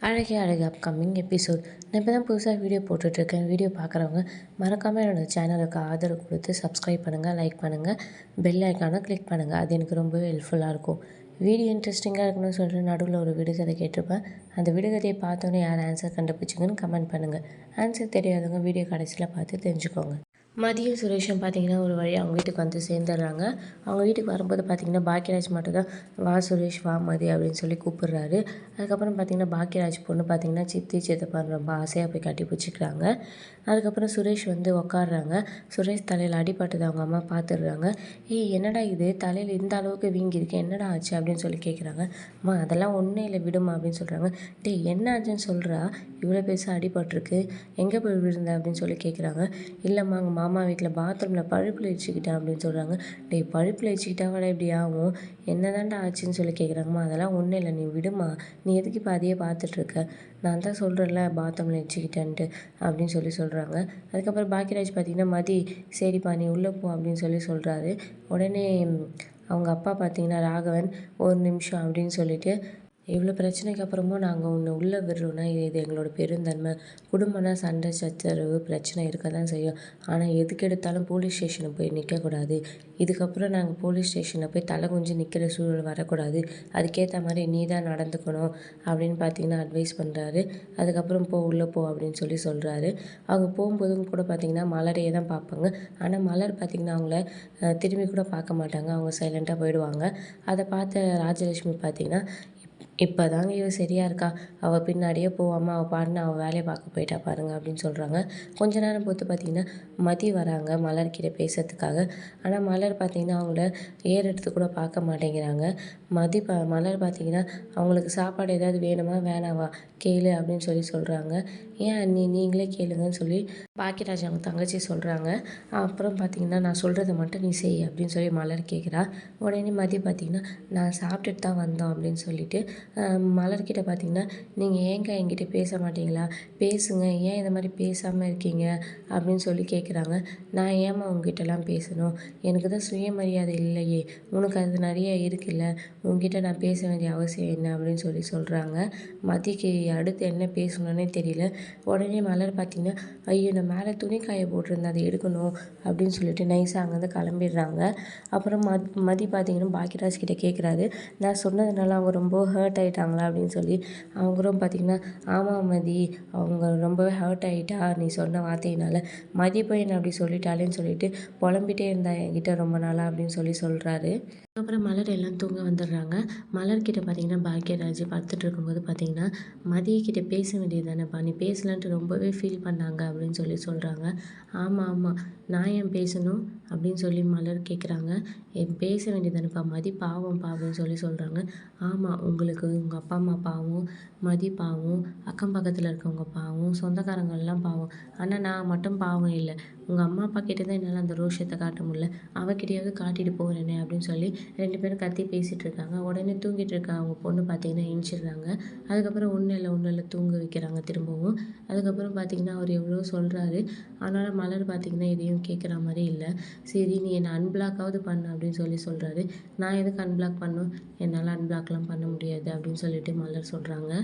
அழகே அழகு upcoming episode. நான் இப்போ தான் புதுசாக வீடியோ போட்டுட்ருக்கேன். வீடியோ பார்க்குறவங்க மறக்காமல் என்னோடய சேனலுக்கு ஆதரவு கொடுத்து சப்ஸ்கிரைப் பண்ணுங்கள், லைக் பண்ணுங்கள், பெல் ஐக்கானை கிளிக் பண்ணுங்கள். அது எனக்கு ரொம்பவே ஹெல்ப்ஃபுல்லாக இருக்கும். வீடியோ இன்ட்ரெஸ்டிங்காக இருக்கணும்னு சொல்லிட்டு நடுவில் ஒரு விடுகதை கேட்டிருப்பேன். அந்த விடுகதையை பார்த்தோன்னே யார் ஆன்சர் கண்டுபிடிச்சிங்கன்னு கமெண்ட் பண்ணுங்கள். ஆன்சர் தெரியாதவங்க வீடியோ கடைசியில் பார்த்து தெரிஞ்சுக்கோங்க. மதியம் சுரேஷும் பார்த்திங்கன்னா ஒரு வழி அவங்க வீட்டுக்கு வந்து சேர்ந்துடுறாங்க. அவங்க வீட்டுக்கு வரும்போது பார்த்திங்கன்னா பாக்கியராஜ் மட்டும் தான் வா சுரேஷ் வா மதி அப்படின்னு சொல்லி கூப்பிட்றாரு. அதுக்கப்புறம் பார்த்திங்கன்னா பாக்கியராஜ் பொண்ணு பார்த்திங்கன்னா சித்தி சித்தப்பான்னு ரொம்ப ஆசையாக போய் கட்டி பிடிச்சிக்கிறாங்க. அதுக்கப்புறம் சுரேஷ் வந்து உக்காடுறாங்க. சுரேஷ் தலையில் அடிபட்டது அவங்க அம்மா பார்த்துடுறாங்க. ஏய் என்னடா இது தலையில் இந்த அளவுக்கு வீங்கியிருக்கு, என்னடா ஆச்சு அப்படின்னு சொல்லி கேட்குறாங்க. அம்மா அதெல்லாம் ஒன்றும் இல்லை விடுமா அப்படின்னு சொல்கிறாங்க. டேய் என்ன ஆச்சுன்னு சொல்கிறா, இவ்வளோ பெருசாக அடிபட்டிருக்கு, எங்கே போய் விழுந்த அப்படின்னு சொல்லி கேட்குறாங்க. இல்லைம்மா அங்கே மாமா வீட்டில் பாத்ரூமில் பழுப்பில் வச்சுக்கிட்டேன் அப்படின்னு சொல்கிறாங்க. டேய் பழுப்பில் வச்சுக்கிட்டாவோட இப்படி ஆகும், என்ன தாண்டா ஆச்சுன்னு சொல்லி கேட்குறாங்கம்மா. அதெல்லாம் ஒன்றும் இல்லை நீ விடுமா, நீ எதுக்கு இப்போ அதையே பார்த்துட்ருக்க, நான் தான் சொல்கிறேன்ல பாத்ரூமில் வச்சுக்கிட்டேன்ட்டு அப்படின்னு சொல்லி சொல்கிறாங்க. அதுக்கப்புறம் பாக்கியராஜ் பார்த்திங்கன்னா மதி சரிப்பா நீ உள்ளே போ அப்படின்னு சொல்லி சொல்கிறாரு. உடனே அவங்க அப்பா பார்த்திங்கன்னா ராகவன் ஒரு நிமிஷம் அப்படின்னு சொல்லிட்டு, இவ்வளோ பிரச்சனைக்கு அப்புறமும் நாங்கள் ஒன்று உள்ளே விடுறோன்னா இது எங்களோட பெருந்தன்மை. குடும்பம்னா சண்டை சச்சரவு பிரச்சனை இருக்க தான் செய்யும். ஆனால் எதுக்கு எடுத்தாலும் போலீஸ் ஸ்டேஷனுக்கு போய் நிற்கக்கூடாது. இதுக்கப்புறம் நாங்கள் போலீஸ் ஸ்டேஷனில் போய் தலை குஞ்சு நிற்கிற சூழல் வரக்கூடாது. அதுக்கேற்ற மாதிரி நீ தான் நடந்துக்கணும் அப்படின்னு பார்த்திங்கன்னா அட்வைஸ் பண்ணுறாரு. அதுக்கப்புறம் உள்ளே போ அப்படின்னு சொல்லி சொல்கிறாரு. அவங்க போகும்போதும் கூட பார்த்திங்கன்னா மலரையே தான் பார்ப்பாங்க. ஆனால் மலர் பார்த்திங்கன்னா அவங்கள திரும்பி கூட பார்க்க மாட்டாங்க. அவங்க சைலண்ட்டாக போயிடுவாங்க. அதை பார்த்த ராஜலட்சுமி பார்த்திங்கன்னா இப்போ தாங்க இவ சரியாக இருக்கா, அவள் பின்னாடியே போகாமல் அவள் பாட்டுன்னு அவள் வேலையை பார்க்க போயிட்டா பாருங்கள் அப்படின்னு சொல்கிறாங்க. கொஞ்ச நேரம் பொறுத்து பார்த்திங்கன்னா மதி வராங்க மலர்கிட்ட பேசுறதுக்காக. ஆனால் மலர் பார்த்திங்கன்னா அவங்கள எடுத்து கூட பார்க்க மாட்டேங்கிறாங்க. மலர் பார்த்திங்கன்னா அவங்களுக்கு சாப்பாடு ஏதாவது வேணுமா வேணாவா கேளு அப்படின்னு சொல்லி சொல்கிறாங்க. ஏன் நீங்களே கேளுங்கன்னு சொல்லி பாக்கியராஜ் அவங்க தங்கச்சி சொல்கிறாங்க. அப்புறம் பார்த்திங்கன்னா நான் சொல்கிறத மட்டும் நீ செய் அப்படின்னு சொல்லி மலர் கேட்குறா. உடனே மதி பார்த்திங்கன்னா நான் சாப்பிட்டுட்டு தான் வந்தோம் அப்படின்னு சொல்லிட்டு மலர்கிட்ட பார்த்திங்கன்னா நீங்கள் ஏங்க என்கிட்ட பேச மாட்டீங்களா, பேசுங்க, ஏன் இந்த மாதிரி பேசாமல் இருக்கீங்க அப்படின்னு சொல்லி கேட்குறாங்க. நான் ஏம்மா உங்ககிட்டலாம் பேசணும், எனக்கு தான் சுயமரியாதை இல்லையே, உனக்கு அது நிறைய இருக்குல்ல, உங்ககிட்ட நான் பேச வேண்டிய அவசியம் என்ன அப்படின்னு சொல்லி சொல்கிறாங்க. மதிக்கு அடுத்து என்ன பேசணுன்னே தெரியல. உடனே மலர் பார்த்திங்கன்னா ஐயோ நான் மேலே துணி காய போட்டிருந்தேன் அதை எடுக்கணும் அப்படின்னு சொல்லிட்டு நைஸாக அங்கேருந்து கிளம்பிடுறாங்க. அப்புறம் மதி பார்த்திங்கன்னா பாக்கியராஜ் கிட்டே கேட்குறாரு, நான் சொன்னதுனால அவங்க ரொம்ப ஹர்ட் ஆகிட்டாங்களா அப்படின்னு சொல்லி. அவங்களும் பார்த்திங்கன்னா ஆமாம் மதி அவங்க ரொம்பவே ஹர்ட் ஆகிட்டா நீ சொன்ன வார்த்தையினால், மதி போய் என்ன அப்படி சொல்லிட்டாலேன்னு சொல்லிட்டு புலம்பிகிட்டே இருந்தா என்கிட்ட ரொம்ப நாளாக அப்படின்னு சொல்லி சொல்கிறாரு. அப்புறம் மலர் எல்லாம் தூங்க வந்துடுறாங்க. மலர்கிட்ட பார்த்திங்கன்னா பாக்கியராஜ் படுத்துட்டு இருக்கும்போது பார்த்திங்கன்னா மதியக்கிட்ட பேச வேண்டியது தானேப்பா, நீ பேசலான்ட்டு ரொம்பவே ஃபீல் பண்ணாங்க அப்படின்னு சொல்லி சொல்கிறாங்க. ஆமாம் ஆமாம் நான் ஏன் பேசணும் அப்படின்னு சொல்லி மலர் கேட்குறாங்க. பேச வேண்டியது தானேப்பா, மதி பாவம்ப்பா அப்படின்னு சொல்லி சொல்கிறாங்க. ஆமாம் உங்களுக்கு உங்கள் அப்பா அம்மா பாவம், மதி பாவம், அக்கம் பக்கத்தில் இருக்கவங்க பாவம், சொந்தக்காரங்கள்லாம் பாவம், ஆனால் நான் மட்டும் பாவம் இல்லை. உங்கள் அம்மா அப்பா கிட்டே தான் என்னால் அந்த ரோஷத்தை காட்ட முடியல, அவகிட்டையாவது காட்டிட்டு போகிறேனே அப்படின்னு சொல்லி 2 பேரும் கத்தி பேசிகிட்டு இருக்காங்க. உடனே தூங்கிட்டு இருக்க அவங்க பொண்ணு பார்த்திங்கன்னா எந்திரிச்சிடுறாங்க. அதுக்கப்புறம் ஒன்றும் இல்லை தூங்க வைக்கிறாங்க திரும்பவும். அதுக்கப்புறம் பார்த்திங்கன்னா அவர் எவ்வளோ சொல்கிறாரு, ஆனாலும் மலர் பார்த்திங்கன்னா எதையும் கேட்குற மாதிரி இல்லை. சரி நீ என்னை அன்பிளாக்காவது பண்ணு அப்படின்னு சொல்லி சொல்கிறாரு. நான் எதுக்கு அன்பிளாக் பண்ணும், என்னால் அன்பிளாக்லாம் பண்ண முடியாது அப்படின்னு சொல்லிட்டு மலர் சொல்கிறாங்க.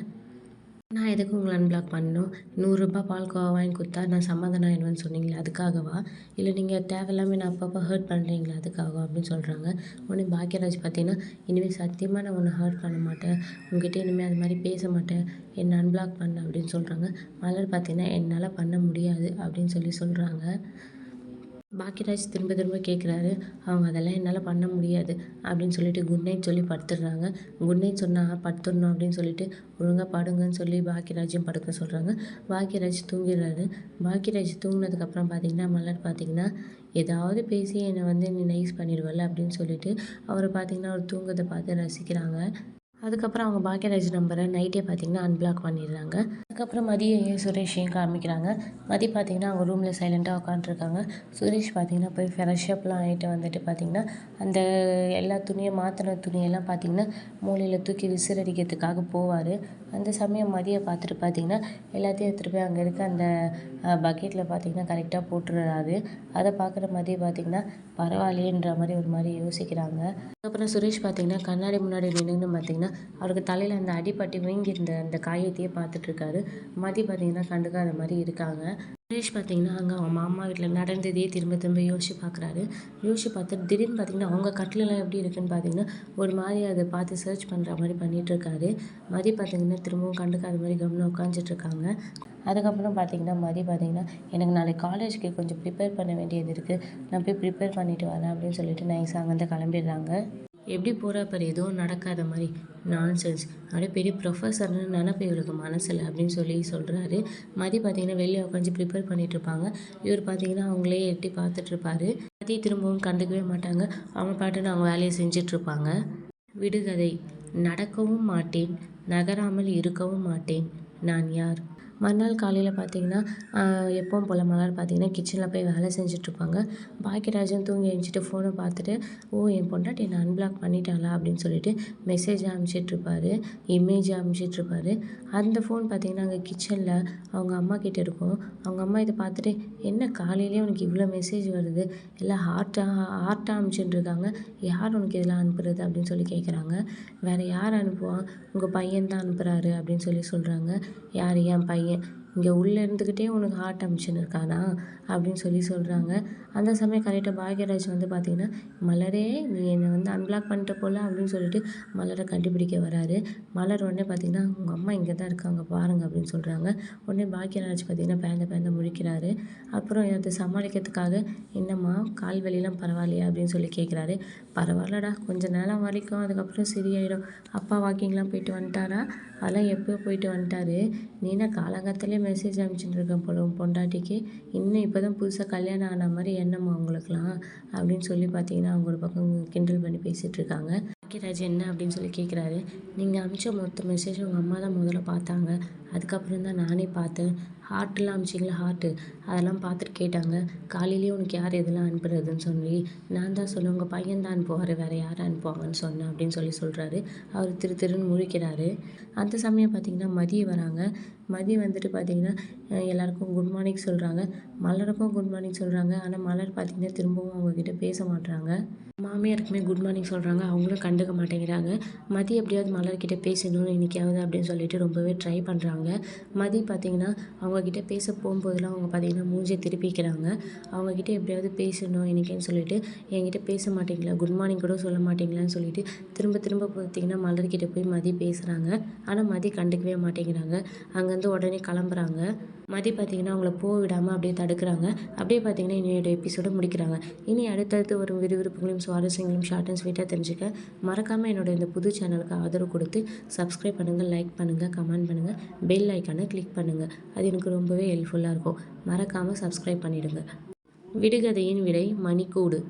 நான் எதுக்கு உங்களை அன்பிளாக் பண்ணணும், ₹100 பால்கோவா வாங்கி கொடுத்தா நான் சமாதானம் ஆயிடுவேன்னு சொன்னீங்களே அதுக்காகவா, இல்லை நீங்கள் தேவையில்லாமல் நான் அப்பப்போ ஹர்ட் பண்ணுறீங்களா அதுக்காகவா அப்படின்னு சொல்கிறாங்க. உடனே பாக்கியராஜ் பார்த்தீங்கன்னா இனிமேல் சத்தியமாக நான் உன்னை ஹர்ட் பண்ண மாட்டேன், உங்ககிட்ட இனிமேல் அது மாதிரி பேச மாட்டேன், என்னை அன்பிளாக் பண்ண அப்படின்னு சொல்கிறாங்க. மலர் பார்த்தீங்கன்னா என்னால் பண்ண முடியாது அப்படின்னு சொல்லி சொல்கிறாங்க. பாக்கியராஜ் திரும்ப திரும்ப கேட்குறாரு. அவங்க அதெல்லாம் என்னால் பண்ண முடியாது அப்படின்னு சொல்லிட்டு குட் நைட் சொல்லி படுத்துடுறாங்க. குட் நைட் சொன்னால் படுத்துடணும் அப்படின்னு சொல்லிட்டு ஒழுங்காக படுங்கன்னு சொல்லி பாக்கியராஜையும் படுக்க சொல்கிறாங்க. பாக்கியராஜ் தூங்கிடுறாரு. பாக்கியராஜ் தூங்கினதுக்கப்புறம் பார்த்திங்கன்னா மலர் பார்த்திங்கன்னா ஏதாவது பேசி என்னை வந்து நீ நைஸ் பண்ணிடுவல அப்படின்னு சொல்லிட்டு அவரை பார்த்திங்கன்னா அவர் தூங்குறதை பார்த்து ரசிக்கிறாங்க. அதுக்கப்புறம் அவங்க பாக்கியராஜ் நம்பரை நைட்டே பார்த்திங்கன்னா அன்பிளாக் பண்ணிடுறாங்க. அதுக்கப்புறம் மதியையும் சுரேஷையும் காமிக்கிறாங்க. மதி பார்த்திங்கன்னா அவங்க ரூமில் சைலண்ட்டாக உட்காந்துருக்காங்க. சுரேஷ் பார்த்திங்கன்னா போய் ஃப்ரெஷ்அப்லாம் ஆகிட்டு வந்துட்டு பார்த்திங்கன்னா அந்த எல்லா துணியும் மாற்றின துணியெல்லாம் பார்த்திங்கன்னா மூலையில் தூக்கி விசிறடிக்கிறதுக்காக போவார். அந்த சமயம் மதியை பார்த்துட்டு பார்த்திங்கன்னா எல்லாத்தையும் எடுத்துகிட்டு போய் அங்கே இருக்க அந்த பக்கெட்டில் பார்த்திங்கன்னா கரெக்டாக போட்டுடுறாரு. அதை பார்க்குற மதியை பார்த்திங்கன்னா பரவாயில்லையன்ற மாதிரி ஒரு மாதிரி யோசிக்கிறாங்க. அதுக்கப்புறம் சுரேஷ் பார்த்திங்கன்னா கண்ணாடி முன்னாடி நின்றுன்னு பார்த்திங்கன்னா அவருக்கு தலையில் அந்த அடிபட்டு வீங்கியிருந்த அந்த காயத்தையே பார்த்துட்ருக்காரு. மதி பார்த்திங்கன்னா கண்டுக்காத மாதிரி இருக்காங்க. சுரேஷ் பார்த்திங்கன்னா அங்கே அவங்க மாமா வீட்டில் நடந்ததையே திரும்ப திரும்ப யோசிச்சு பார்க்குறாரு. யோசிச்சு பார்த்துட்டு திடீர்னு பார்த்திங்கன்னா அவங்க கட்டிலெலாம் எப்படி இருக்குன்னு பார்த்திங்கன்னா ஒரு மாதிரி அதை பார்த்து சர்ச் பண்ணுற மாதிரி பண்ணிகிட்ருக்காரு. மதி பார்த்திங்கன்னா திரும்பவும் கண்டுக்காத மாதிரி கவனம் உட்காந்துட்ருக்காங்க. அதுக்கப்புறம் பார்த்திங்கன்னா மதி பார்த்திங்கன்னா எனக்கு நாளைக்கு காலேஜுக்கு கொஞ்சம் ப்ரிப்பேர் பண்ண வேண்டியது இருக்குது, நான் போய் ப்ரிப்பேர் பண்ணிவிட்டு வரேன் அப்படின்னு சொல்லிட்டு நைஸாக அங்கேருந்து கிளம்பிடுறாங்க. எப்படி போகிறப்ப எதுவும் நடக்காத மாதிரி நான்சென்ஸ் அப்படியே பெரிய ப்ரொஃபஸர்னு நினப்பு இவருக்கு மனசில் அப்படின்னு சொல்லி சொல்கிறாரு. மதி பார்த்திங்கன்னா வெளியே உட்காந்து ப்ரிப்பேர் பண்ணிகிட்ருப்பாங்க. இவர் பார்த்திங்கன்னா அவங்களே எட்டி பார்த்துட்ருப்பாரு. மதி திரும்பவும் கண்டுக்கவே மாட்டாங்க. அவங்க பாட்டுன்னு அவங்க வேலையை செஞ்சிட்ருப்பாங்க. விடுகதை. நடக்கவும் மாட்டேன், நகராமல் இருக்கவும் மாட்டேன், நான் யார்? மறுநாள் காலையில் பார்த்திங்கன்னா எப்பவும் போல் மலர் பார்த்திங்கன்னா கிச்சனில் போய் வேலை செஞ்சிட்ருப்பாங்க. பாக்கியராஜன் தூங்கி எழுந்திரிச்சிட்டு ஃபோனை பார்த்துட்டு என் பொண்டாட்டி என்னை அன்பிளாக் பண்ணிட்டாளா அப்படின்னு சொல்லிட்டு மெசேஜ் அனுப்பிச்சிட்ருப்பாரு, இமேஜ் அனுப்பிச்சிட்ருப்பாரு. அந்த ஃபோன் பார்த்திங்கன்னா அங்கே கிச்சனில் அவங்க அம்மா கிட்டே இருக்கும். அவங்க அம்மா இதை பார்த்துட்டு என்ன காலையிலேயே உனக்கு இவ்வளோ மெசேஜ் வருது, எல்லாம் ஹார்ட்டாக அனுப்பிச்சுட்ருக்காங்க, யார் உனக்கு இதெல்லாம் அனுப்புறது அப்படின்னு சொல்லி கேட்குறாங்க. வேறு யார் அனுப்புவான், உங்கள் பையன் தான் அனுப்புகிறாரு அப்படின்னு சொல்லி சொல்கிறாங்க. யார்? என் பையன் இங்கே உள்ளே இருந்துக்கிட்டே உனக்கு ஹார்ட் அமிஷன் இருக்கானா அப்படின்னு சொல்லி சொல்கிறாங்க. அந்த சமயம் கரெக்டாக பாக்யராஜ் வந்து பார்த்திங்கன்னா மலரே நீ என்னை வந்து அன்பிளாக் பண்ணிட்ட போல அப்படின்னு சொல்லிட்டு மலரை கண்டுபிடிக்க வராரு. மலர் உடனே பார்த்திங்கன்னா உங்கள் அம்மா இங்கே தான் இருக்காங்க பாருங்கள் அப்படின்னு சொல்கிறாங்க. உடனே பாக்யராஜ் பார்த்திங்கன்னா பேந்த முழிக்கிறாரு. அப்புறம் அதை சமாளிக்கிறதுக்காக என்னம்மா கால் வலிலாம் பரவாயில்லையா அப்படின்னு சொல்லி கேட்குறாரு. பரவாயில்லடா கொஞ்சம் நேரம் வரைக்கும், அதுக்கப்புறம் சரியாயிடும். அப்பா வாக்கிங்லாம் போயிட்டு வந்துட்டாரா? அதெல்லாம் எப்போயோ போயிட்டு வந்துட்டாரு. நீனா காலங்காலத்துலேயே மெசேஜ் அனுப்பிச்சுட்டு இருக்கேன் போல உன் பொண்டாட்டிக்கு, இன்னும் இப்போ தான் புதுசாக கல்யாணம் ஆன மாதிரி எண்ணமா அவங்களுக்குலாம் அப்படின்னு சொல்லி பார்த்தீங்கன்னா அவங்க ஒரு பக்கம் கிண்டல் பண்ணி பேசிகிட்ருக்காங்க. பாக்கியராஜ் என்ன அப்படின்னு சொல்லி கேட்குறாரு. நீங்கள் அனுப்பிச்ச மொத்த மெசேஜ் உங்கள் அம்மா தான் முதல்ல பார்த்தாங்க, அதுக்கப்புறம் தான் நானே பார்த்தேன். ஹார்ட்லாம் அனுப்பிச்சிங்களா, ஹார்ட்டு அதெல்லாம் பார்த்துட்டு கேட்டாங்க, காலையிலேயே உனக்கு யார் இதெல்லாம் அனுப்புறதுன்னு சொல்லி நான் தான் சொன்னேன் உங்கள் பையன் தான் அனுப்புவார், வேறு யார் அனுப்புவாங்கன்னு சொன்னேன் அப்படின்னு சொல்லி சொல்கிறாரு. அவர் திருன்னு முழிக்கிறாரு. அந்த சமயம் பார்த்திங்கன்னா மதி வராங்க. மதி வந்துட்டு பார்த்திங்கன்னா எல்லாருக்கும் குட் மார்னிங் சொல்கிறாங்க. மலருக்கும் குட் மார்னிங் சொல்கிறாங்க. ஆனால் மலர் பார்த்திங்கன்னா திரும்பவும் அவங்கக்கிட்ட பேச மாட்றாங்க. மாமியாருக்குமே குட் மார்னிங் சொல்கிறாங்க, அவங்களும் கண்டுக்க மாட்டேங்கிறாங்க. மதி எப்படியாவது மலர்கிட்ட பேசணும் இன்றைக்காவது அப்படின்னு சொல்லிட்டு ரொம்பவே ட்ரை பண்ணுறாங்க. மதி பார்த்திங்கன்னா அவங்கக்கிட்ட பேச போகும்போதெல்லாம் அவங்க பார்த்திங்கன்னா மூஞ்சியை திருப்பிக்கிறாங்க. அவங்கக்கிட்ட எப்படியாவது பேசணும் இன்றைக்கின்னு சொல்லிட்டு என்கிட்ட பேச மாட்டேங்களா, குட் மார்னிங் கூட சொல்ல மாட்டேங்களான்னு சொல்லிட்டு திரும்ப பார்த்திங்கன்னா மலர்கிட்ட போய் மதி பேசுகிறாங்க. ஆனால் மதி கண்டுக்கவே மாட்டேங்கிறாங்க. அங்கேருந்து உடனே கிளம்புறாங்க. மதி பார்த்திங்கன்னா அவங்கள போக விடாமல் அப்படியே தடுக்கிறாங்க. அப்படியே பார்த்திங்கன்னா இன்னையோட எபிசோட முடிக்கிறாங்க. இனி அடுத்தடுத்து ஒரு விறுவிறுப்புகளையும் சுவாரஸ்யங்களையும் ஷார்ட் அண்ட் ஸ்வீட்டாக தெரிஞ்சுக்க மறக்காமல் என்னோட இந்த புது சேனலுக்கு ஆதரவு கொடுத்து சப்ஸ்கிரைப் பண்ணுங்கள், லைக் பண்ணுங்கள், கமெண்ட் பண்ணுங்கள், பெல் ஐக்கானை கிளிக் பண்ணுங்கள். அது எனக்கு ரொம்பவே ஹெல்ப்ஃபுல்லாக இருக்கும். மறக்காமல் சப்ஸ்கிரைப் பண்ணிவிடுங்க. விடுகதையின் விடை மணிக்கூடு.